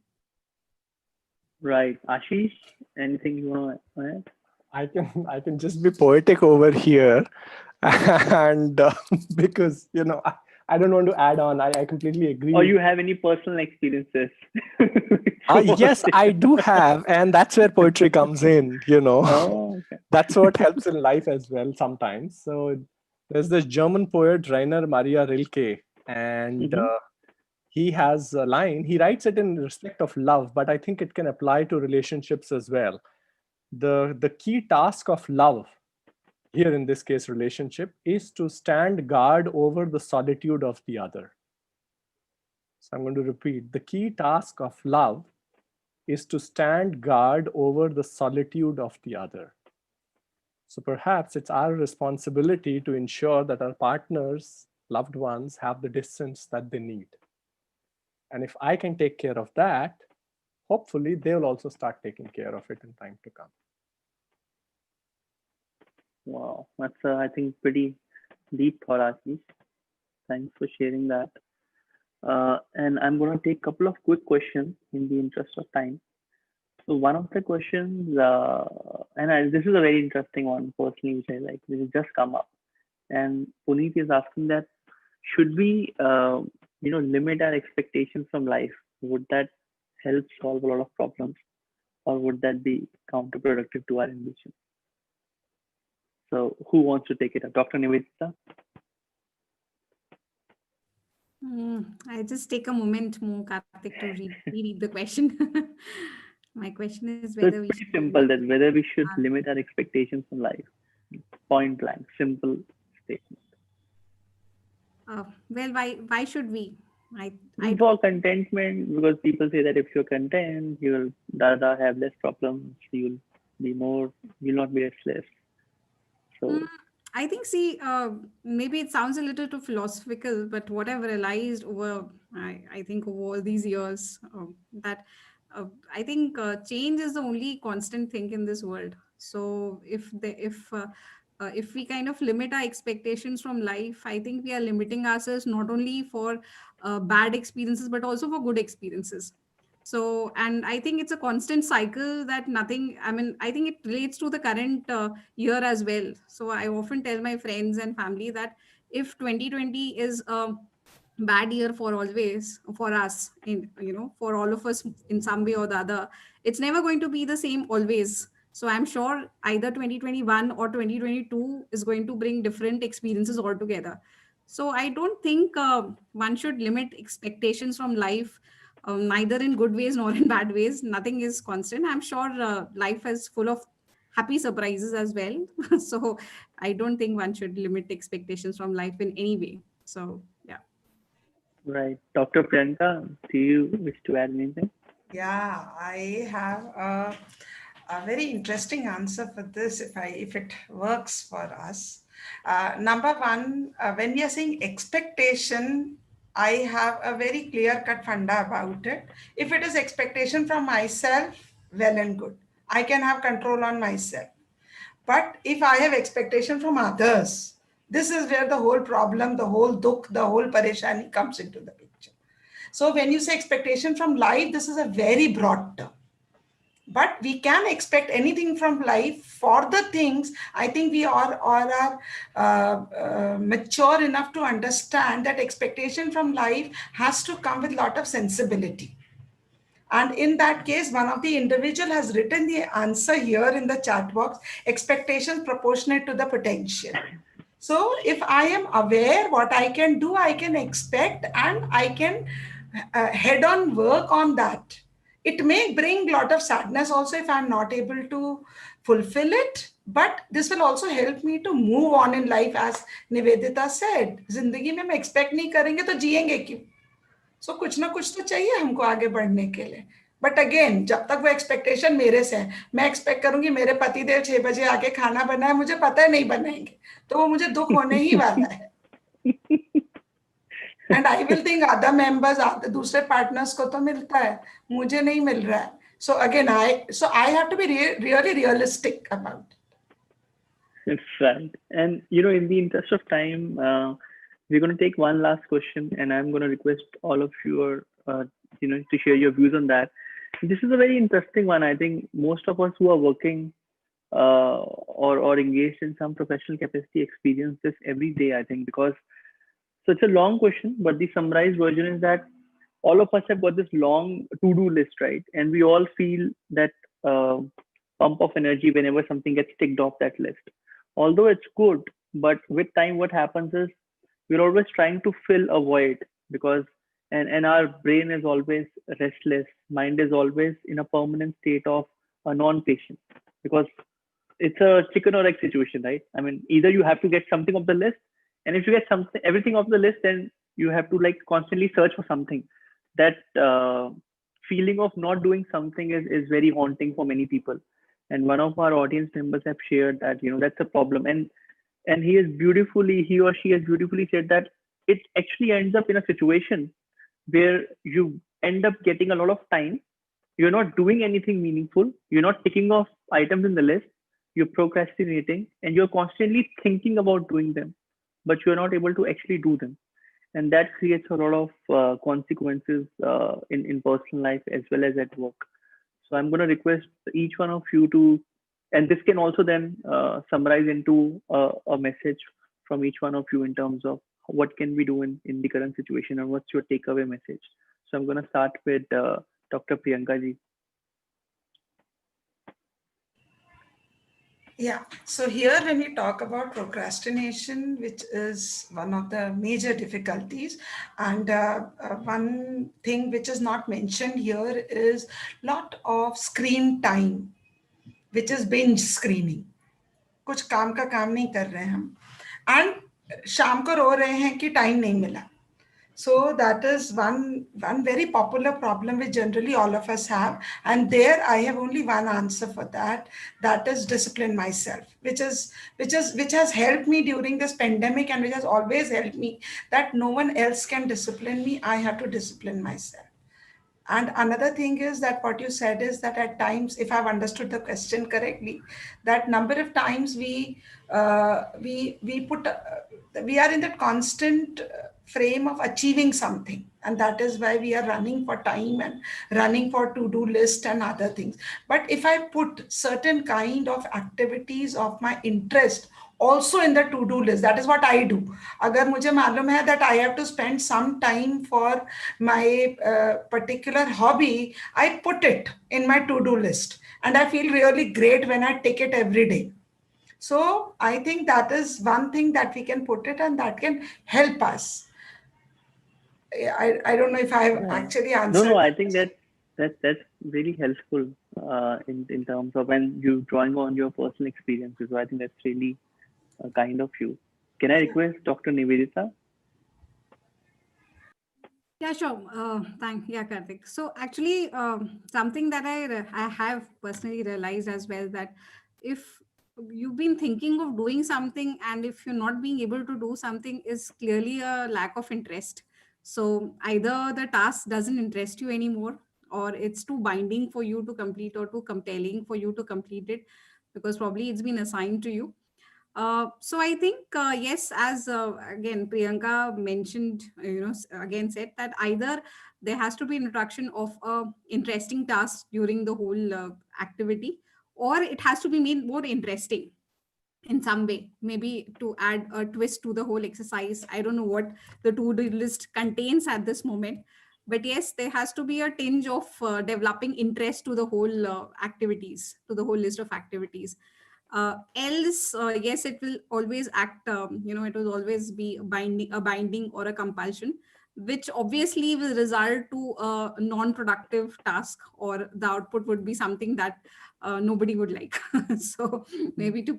Speaker 2: Right. Ashish, anything you want to add?
Speaker 4: I can just be poetic over here, and because I don't want to add on. I completely agree.
Speaker 2: Or you have any personal experiences?
Speaker 4: Yes, I do have, and that's where poetry comes in.
Speaker 2: Oh, okay.
Speaker 4: That's what helps in life as well sometimes. So there's this German poet Rainer Maria Rilke, and he has a line. He writes it in respect of love, but I think it can apply to relationships as well. The key task of love, here in this case relationship, is to stand guard over the solitude of the other. So I'm going to repeat. The key task of love is to stand guard over the solitude of the other. So perhaps it's our responsibility to ensure that our partners, loved ones, have the distance that they need. And if I can take care of that, hopefully they'll also start taking care of it in time to come.
Speaker 2: Wow, that's I think pretty deep thought, Ashish. Thanks for sharing that. And I'm going to take a couple of quick questions in the interest of time. So one of the questions, this is a very interesting one personally, which I like, which has just come up. And Puneet is asking that should we, limit our expectations from life? Would that help solve a lot of problems, or would that be counterproductive to our ambition? So who wants to take it up? Dr. Nivedita?
Speaker 5: I just take a moment more, Kartik, to reread the question. My question is
Speaker 2: So
Speaker 5: whether
Speaker 2: it's
Speaker 5: we
Speaker 2: pretty
Speaker 5: should
Speaker 2: simple that whether we should
Speaker 5: uh,
Speaker 2: limit our expectations from life. Point blank, simple statement.
Speaker 5: well, why should we? I
Speaker 2: For
Speaker 5: don't.
Speaker 2: contentment, because people say that if you're content, you'll have less problems, you'll not be restless.
Speaker 5: Mm,
Speaker 2: So
Speaker 5: I think, see, maybe it sounds a little too philosophical, but what I've realized I think over all these years, that I think change is the only constant thing in this world. So if we kind of limit our expectations from life, I think we are limiting ourselves not only for bad experiences, but also for good experiences. So, and I think it's a constant cycle that nothing, I mean, I think it relates to the current year as well. So I often tell my friends and family that if 2020 is a bad year for always for us, in for all of us in some way or the other, it's never going to be the same always. So I'm sure either 2021 or 2022 is going to bring different experiences altogether. So I don't think one should limit expectations from life, neither in good ways nor in bad ways. Nothing is constant. I'm sure life is full of happy surprises as well. So I don't think one should limit expectations from life in any way. So yeah.
Speaker 2: right, Dr. Priyanka, do you wish to add anything?
Speaker 3: Yeah, I have a very interesting answer for this if it works for us. Number one, when we are saying expectation, I have a very clear cut funda about it. If it is expectation from myself, well and good. I can have control on myself. But if I have expectation from others, this is where the whole problem, the whole dukh, the whole parishani comes into the picture. So when you say expectation from life, this is a very broad term. But we can expect anything from life for the things. I think we are mature enough to understand that expectation from life has to come with a lot of sensibility. And in that case, one of the individual has written the answer here in the chat box: expectations proportionate to the potential. So if I am aware what I can do, I can expect, and I can head on work on that. It may bring a lot of sadness also if I'm not able to fulfill it, but this will also help me to move on in life. As Nivedita said, जिंदगी में हम expect नहीं करेंगे तो जिएंगे क्यों? सो कुछ ना कुछ तो चाहिए हमको आगे बढ़ने के लिए. बट अगेन, जब तक वो एक्सपेक्टेशन मेरे से है, मैं एक्सपेक्ट करूंगी मेरे पतिदेव 6 बजे आके खाना बनाए, मुझे पता है नहीं बनाएंगे, तो वो मुझे दुख होने ही वाला है. And I will think other members, दूसरे पार्टनर्स को तो मिलता है, मुझे नहीं मिल रहा है. So again I have to be really realistic about.
Speaker 2: That's right. And in the interest of time, we're going to take one last question, and I'm going to request all of you, to share your views on that. This is a very interesting one. I think most of us who are working or engaged in some professional capacity experience this every day, I think, because so it's a long question, but the summarized version is that all of us have got this long to-do list, right? And we all feel that pump of energy whenever something gets ticked off that list. Although it's good, but with time, what happens is we're always trying to fill a void, because and our brain is always restless. Mind is always in a permanent state of a non-patient, because it's a chicken or egg situation, right? I mean, either you have to get something off the list, and if you get something, everything off the list, then you have to like constantly search for something. That feeling of not doing something is very haunting for many people. And one of our audience members have shared that that's a problem, and he or she has beautifully said that it actually ends up in a situation where you end up getting a lot of time. You're not doing anything meaningful. You're not ticking off items in the list. You're procrastinating, and you're constantly thinking about doing them, but you're not able to actually do them. And that creates a lot of consequences in personal life as well as at work. So I'm going to request each one of you to, and this can also then summarize into a message from each one of you in terms of what can we do in the current situation and what's your takeaway message. So I'm going to start with Dr. Priyanka ji.
Speaker 3: Yeah. So here, when we talk about procrastination, which is one of the major difficulties, and one thing which is not mentioned here is lot of screen time, which is binge screening. कुछ काम का काम नहीं कर रहे हैं हम, and शाम को रो रहे हैं कि टाइम नहीं मिला. So that is one very popular problem which generally all of us have, and there I have only one answer for that. That is discipline myself, which has helped me during this pandemic and which has always helped me. That no one else can discipline me. I have to discipline myself. And another thing is that what you said is that at times, if I've understood the question correctly, that number of times we put we are in that constant frame of achieving something, and that is why we are running for time and running for to-do list and other things. But if I put certain kind of activities of my interest also in the to-do list, that is what I do. अगर मुझे मालूम है that I have to spend some time for my particular hobby, I put it in my to-do list, and I feel really great when I take it every day. So I think that is one thing that we can put it, and that can help us. I don't know if I have actually answered.
Speaker 2: No, I think that's really helpful in terms of when you drawing on your personal experiences. So I think that's really kind of you. Can I request Dr. Nivedita?
Speaker 5: Yeah, sure. Yeah, Kartik. So actually, something that I have personally realized as well, that if you've been thinking of doing something and if you're not being able to do something, is clearly a lack of interest. So either the task doesn't interest you anymore, or it's too binding for you to complete, or too compelling for you to complete it, because probably it's been assigned to you. So I think, yes, as again Priyanka mentioned, again said that either there has to be introduction of a interesting task during the whole activity, or it has to be made more interesting in some way, maybe to add a twist to the whole exercise. I don't know what the to-do list contains at this moment, but yes, there has to be a tinge of developing interest to the whole activities, to the whole list of activities. Else, yes, it will always act, it will always be a binding or a compulsion, which obviously will result to a non-productive task, or the output would be something that nobody would like. So maybe to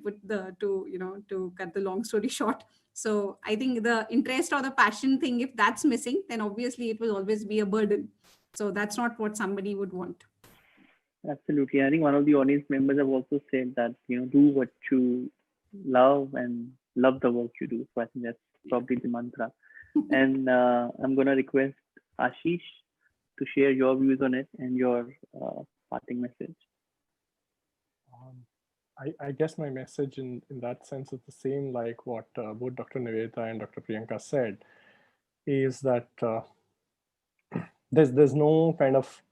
Speaker 5: cut the long story short, so I think the interest or the passion thing, if that's missing, then obviously it will always be a burden. So that's not what somebody would want.
Speaker 2: Absolutely. I think one of the audience members have also said that, do what you love and love the work you do. So I think that's probably the mantra. And I'm going to request Ashish to share your views on it and your parting message.
Speaker 4: I guess my message in that sense is the same like what both Dr. Nivedita and Dr. Priyanka said, is that there's no kind of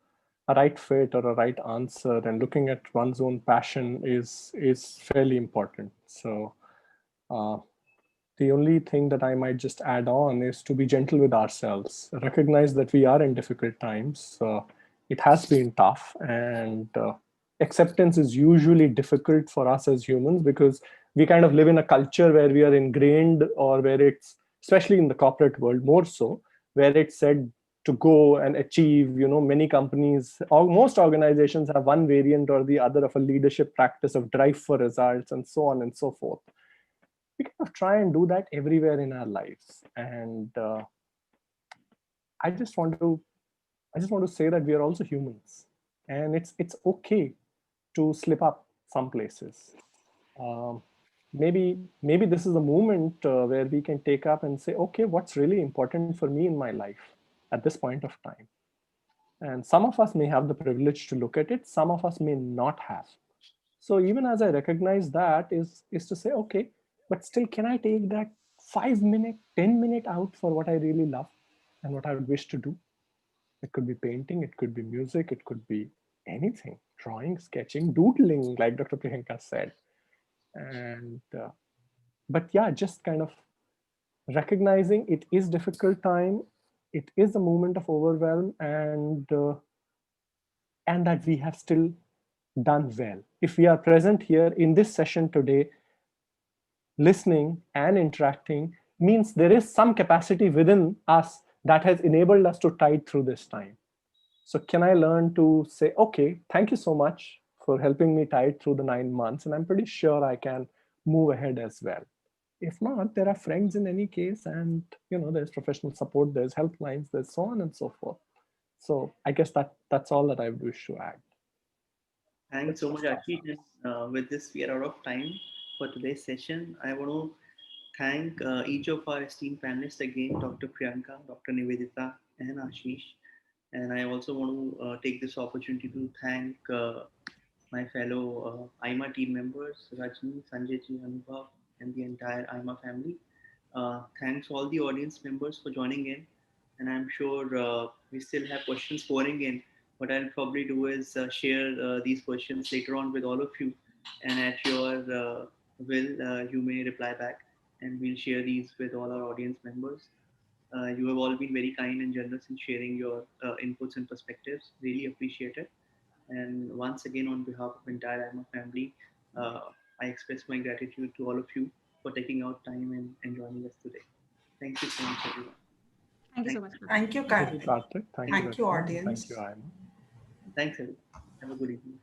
Speaker 4: a right fit or a right answer, and looking at one's own passion is fairly important. So the only thing that I might just add on is to be gentle with ourselves, recognize that we are in difficult times. It has been tough, and acceptance is usually difficult for us as humans, because we kind of live in a culture where we are ingrained, or where it's, especially in the corporate world more so, where it's said to go and achieve. Many companies, or most organizations, have one variant or the other of a leadership practice of drive for results and so on and so forth. We kind of try and do that everywhere in our lives, and I just want to say that we are also humans, and it's okay to slip up some places. Um, maybe this is a moment where we can take up and say, okay, what's really important for me in my life at this point of time? And some of us may have the privilege to look at it, some of us may not have. So even as I recognize that, is to say, okay, but still, can I take that 5 minute, 10 minute out for what I really love and what I would wish to do? It could be painting, it could be music, it could be anything, drawing, sketching, doodling, like Dr. Priyanka said. And but yeah, just kind of recognizing it is difficult time, it is a moment of overwhelm, and that we have still done well. If we are present here in this session today, listening and interacting, means there is some capacity within us that has enabled us to tide through this time. So can I learn to say, okay, thank you so much for helping me tide through the 9 months, and I'm pretty sure I can move ahead as well. If not, there are friends in any case, and there's professional support, there's helplines, there's so on and so forth. So I guess that's all that I would wish to add.
Speaker 2: Thanks so much, Ashish. And with this, we are out of time for today's session. I want to thank each of our esteemed panelists again, Dr. Priyanka, Dr. Nivedita, and Ashish. And I also want to take this opportunity to thank my fellow IMA team members, Rajni, Sanjayji, Anubhav, and the entire IMA family. Thanks all the audience members for joining in. And I'm sure we still have questions pouring in. What I'll probably do is share these questions later on with all of you. And at your will, you may reply back, and we'll share these with all our audience members. You have all been very kind and generous in sharing your inputs and perspectives. Really appreciate it. And once again, on behalf of entire IMA family, uh, I express my gratitude to all of you for taking out time and joining us today. Thank you so much, everyone.
Speaker 5: Thank you so
Speaker 2: Thank,
Speaker 5: much, Kartik.
Speaker 3: Thank you,
Speaker 4: Thank you,
Speaker 3: Kartik.
Speaker 4: Kartik. Thank you,
Speaker 3: Thank you,
Speaker 4: Rajni, and thank
Speaker 3: audience.
Speaker 4: you, Aima.
Speaker 2: thanks, everyone. Have a good evening.